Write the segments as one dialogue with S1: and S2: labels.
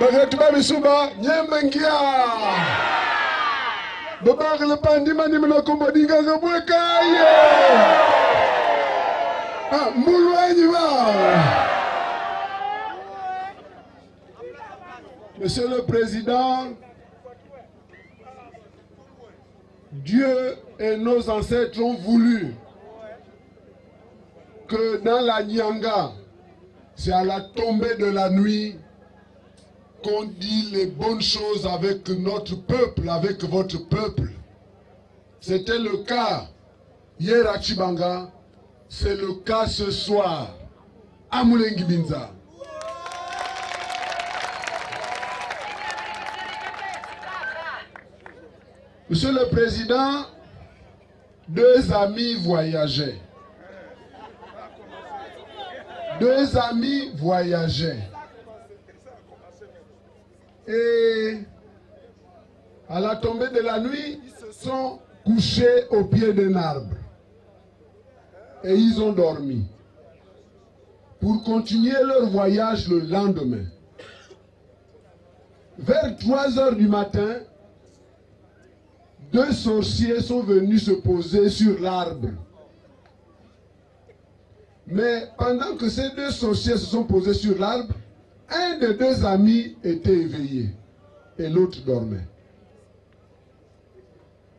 S1: Bagatuba Misuba, Nyemengia. Babak le pandima ni mena kombodinga ngabweka. Ah, Moulouani va. Monsieur le Président, Dieu et nos ancêtres ont voulu que dans la Nyanga, c'est à la tombée de la nuit qu'on dit les bonnes choses avec notre peuple, avec votre peuple. C'était le cas hier à Chibanga, c'est le cas ce soir à Moulengi-Binza. Monsieur le Président, deux amis voyageaient. Deux amis voyageaient. Et à la tombée de la nuit, ils se sont couchés au pied d'un arbre. Et ils ont dormi. Pour continuer leur voyage le lendemain. Vers 3 heures du matin, deux sorciers sont venus se poser sur l'arbre. Mais pendant que ces deux sorciers se sont posés sur l'arbre, un des deux amis était éveillé et l'autre dormait.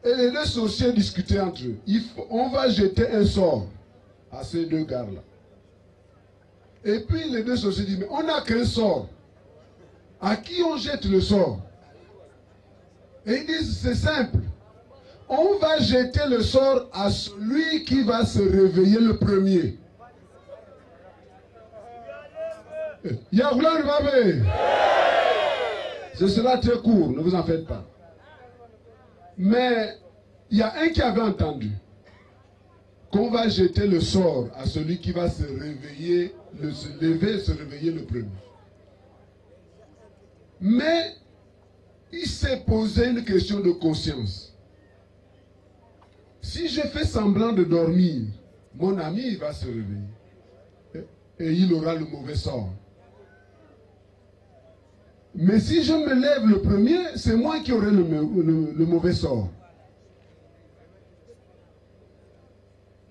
S1: Et les deux sorciers discutaient entre eux. On va jeter un sort à ces deux gars-là. Et puis les deux sorciers disent, mais on n'a qu'un sort. À qui on jette le sort? Et ils disent, c'est simple. On va jeter le sort à celui qui va se réveiller le premier. Ce sera très court, ne vous en faites pas. Mais il y a un qui avait entendu qu'on va jeter le sort à celui qui va se réveiller, se lever et se réveiller le premier. Mais il s'est posé une question de conscience. Si je fais semblant de dormir, mon ami il va se réveiller et il aura le mauvais sort. Mais si je me lève le premier, c'est moi qui aurai le mauvais sort.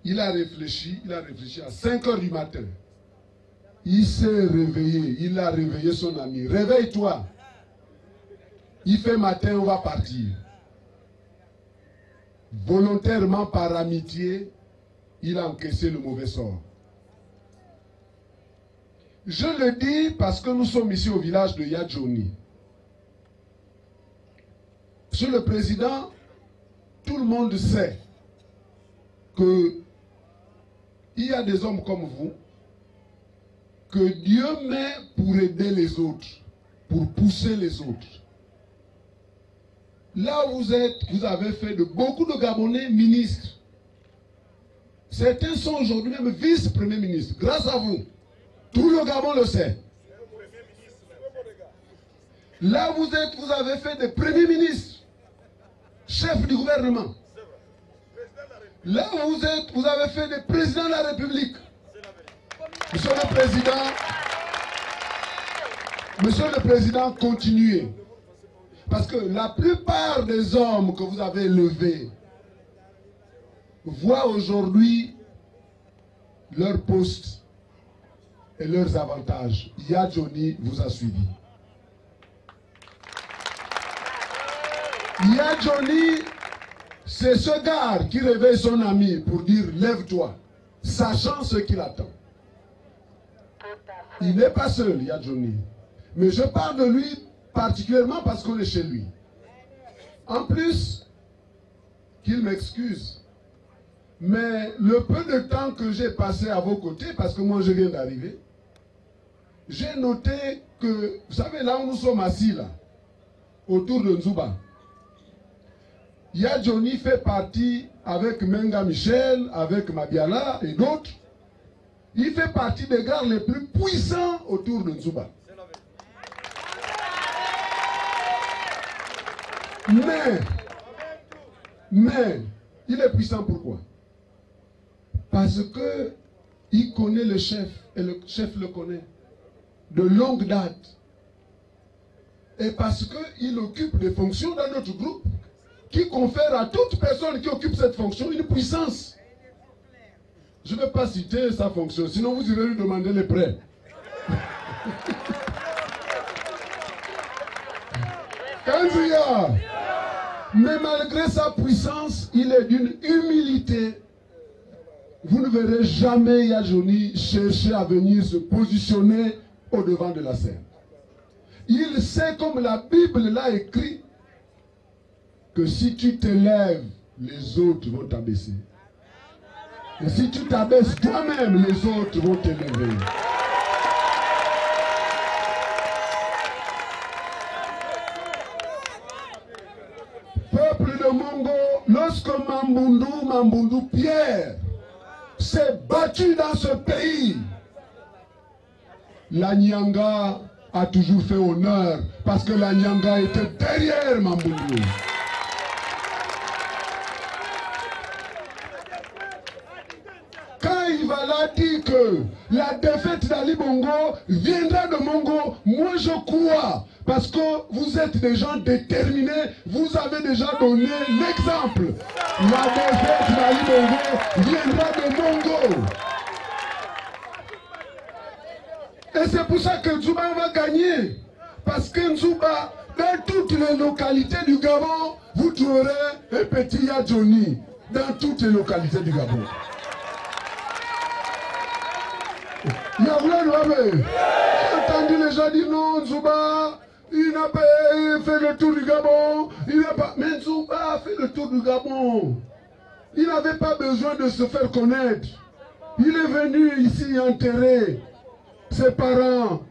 S1: Il a réfléchi à 5 heures du matin. Il s'est réveillé, il a réveillé son ami. Réveille-toi. Il fait matin, on va partir. Volontairement, par amitié, il a encaissé le mauvais sort. Je le dis parce que nous sommes ici au village de Yadjoni. Monsieur le Président, tout le monde sait qu'il y a des hommes comme vous que Dieu met pour aider les autres, pour pousser les autres. Là où vous êtes, vous avez fait de beaucoup de Gabonais ministres. Certains sont aujourd'hui même vice-premiers ministres, grâce à vous. Tout le Gabon le sait. Là où vous êtes, vous avez fait des premiers ministres, chefs du gouvernement. Là où vous êtes, vous avez fait des présidents de la République. Monsieur le Président, continuez. Parce que la plupart des hommes que vous avez élevés voient aujourd'hui leur poste et leurs avantages. Yadjoni vous a suivi. Yadjoni, c'est ce gars qui réveille son ami pour dire lève-toi, sachant ce qu'il attend. Il n'est pas seul, Yadjoni. Mais je parle de lui particulièrement parce qu'on est chez lui. En plus, qu'il m'excuse, mais le peu de temps que j'ai passé à vos côtés, parce que moi je viens d'arriver, j'ai noté que, vous savez, là où nous sommes assis, là, autour de Nzouba, Yadjoni fait partie, avec Menga Michel, avec Mabiala et d'autres, il fait partie des gars les plus puissants autour de Nzouba. Mais, il est puissant pourquoi? Parce que il connaît le chef, et le chef le connaît de longue date. et parce qu'il occupe des fonctions dans notre groupe qui confèrent à toute personne qui occupe cette fonction une puissance. Je ne vais pas citer sa fonction, sinon vous irez lui demander les prêts. Mais malgré sa puissance, il est d'une humilité. Vous ne verrez jamais Yajoni chercher à venir se positionner au devant de la scène. Il sait, comme la Bible l'a écrit, que si tu t'élèves, les autres vont t'abaisser. Et si tu t'abaisses toi-même, les autres vont t'élever. Peuple de Mongo, lorsque Mambundu Pierre s'est battu dans ce pays, la Nyanga a toujours fait honneur parce que la Nyanga était derrière Mambundu. Quand Ivala dit que la défaite d'Ali Bongo viendra de Mongo, moi je crois, parce que vous êtes des gens déterminés, vous avez déjà donné l'exemple. La défaite d'Ali Bongo viendra de Mongo. Et c'est pour ça que Nzouba va gagner. Parce que Nzouba, dans toutes les localités du Gabon, vous trouverez un petit Yadjoni. Dans toutes les localités du Gabon. J'ai entendu les gens dire non, Nzouba, il n'a pas fait le tour du Gabon. Mais Nzouba a fait le tour du Gabon. Il n'avait pas besoin de se faire connaître. Il est venu ici enterrer ses parents.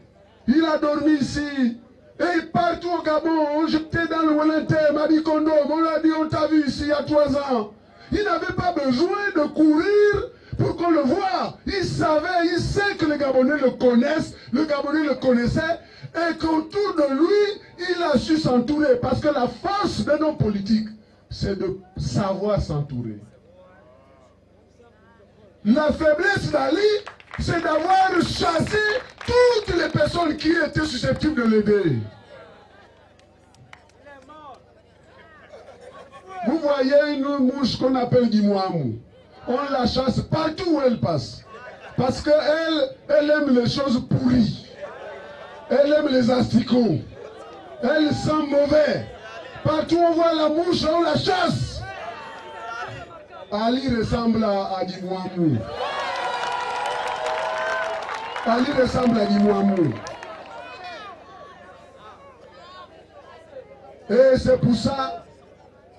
S1: Il a dormi ici. Et partout au Gabon, j'étais dans le Wellington, Mabikondo, on l'a dit, on t'a vu ici il y a 3 ans. Il n'avait pas besoin de courir pour qu'on le voie. Il savait, il sait que les Gabonais le connaissent, le Gabonais le connaissait, et qu'autour de lui, il a su s'entourer. Parce que la force d'un homme politique, c'est de savoir s'entourer. La faiblesse d'Ali, c'est d'avoir chassé toutes les personnes qui étaient susceptibles de l'aider. Vous voyez une mouche qu'on appelle Guimouamou. On la chasse partout où elle passe. Parce qu'elle aime les choses pourries. Elle aime les asticots. Elle sent mauvais. Partout où on voit la mouche, on la chasse. Ali ressemble à Guimouamou. Ali ressemble à Guimouamou. Et c'est pour ça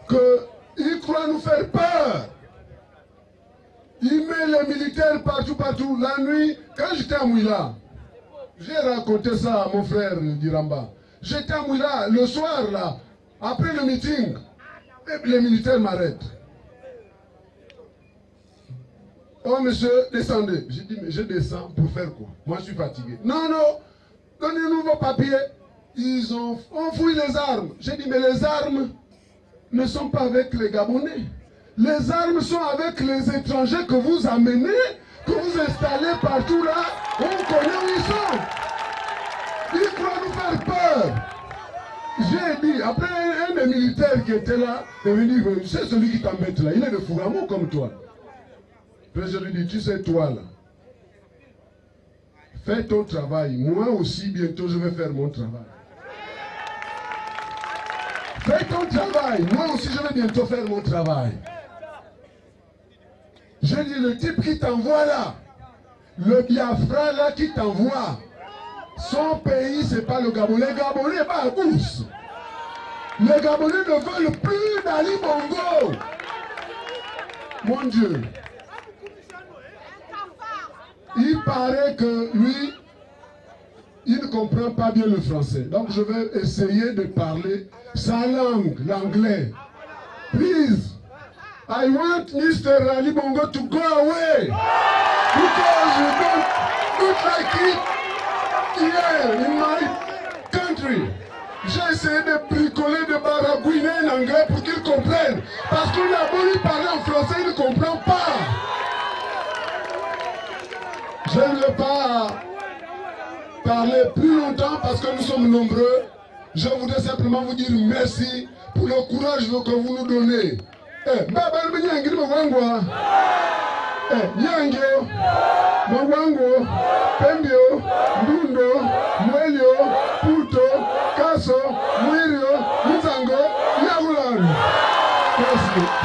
S1: qu'il croit nous faire peur. Il met les militaires partout. La nuit, quand j'étais à Mouila, j'ai raconté ça à mon frère Diramba. J'étais à Mouila, le soir là, après le meeting, les militaires m'arrêtent. Oh monsieur, descendez. J'ai dit, mais je descends pour faire quoi? Moi je suis fatigué. Non, donnez-nous vos papiers. Ils ont enfoui les armes. J'ai dit, mais les armes ne sont pas avec les Gabonais. Les armes sont avec les étrangers que vous amenez, que vous installez partout là. On connaît où ils sont. Ils croient nous faire peur. J'ai dit, après un des militaires qui était là, il me dit, c'est celui qui t'embête là, il est de Fougamou comme toi. Puis je lui dis, tu sais toi là, fais ton travail, moi aussi bientôt je vais faire mon travail. Fais ton travail, moi aussi je vais bientôt faire mon travail. Je dis, le type qui t'envoie là, le Biafra là qui t'envoie, son pays c'est pas le Gabon. Les Gabonais pas à bourse. Les Gabonais ne veulent plus d'Ali Bongo. Mon Dieu. Il paraît que lui, il ne comprend pas bien le français. Donc je vais essayer de parler sa langue, l'anglais. Please, I want Mr. Ali Bongo to go away. Because you don't like it here in my country. J'ai essayé de bricoler, de baragouiner en anglais pour qu'il comprenne. Parce qu'on a beau lui parler en français, il ne comprend pas. Je ne vais pas parler plus longtemps parce que nous sommes nombreux. Je voudrais simplement vous dire merci pour le courage que vous nous donnez. Baba, Nyangyo, Mawango, Pembio, Ndundo, Mwelio, Puto, Kaso, Mwirio, Muzango, Yagulan. Merci.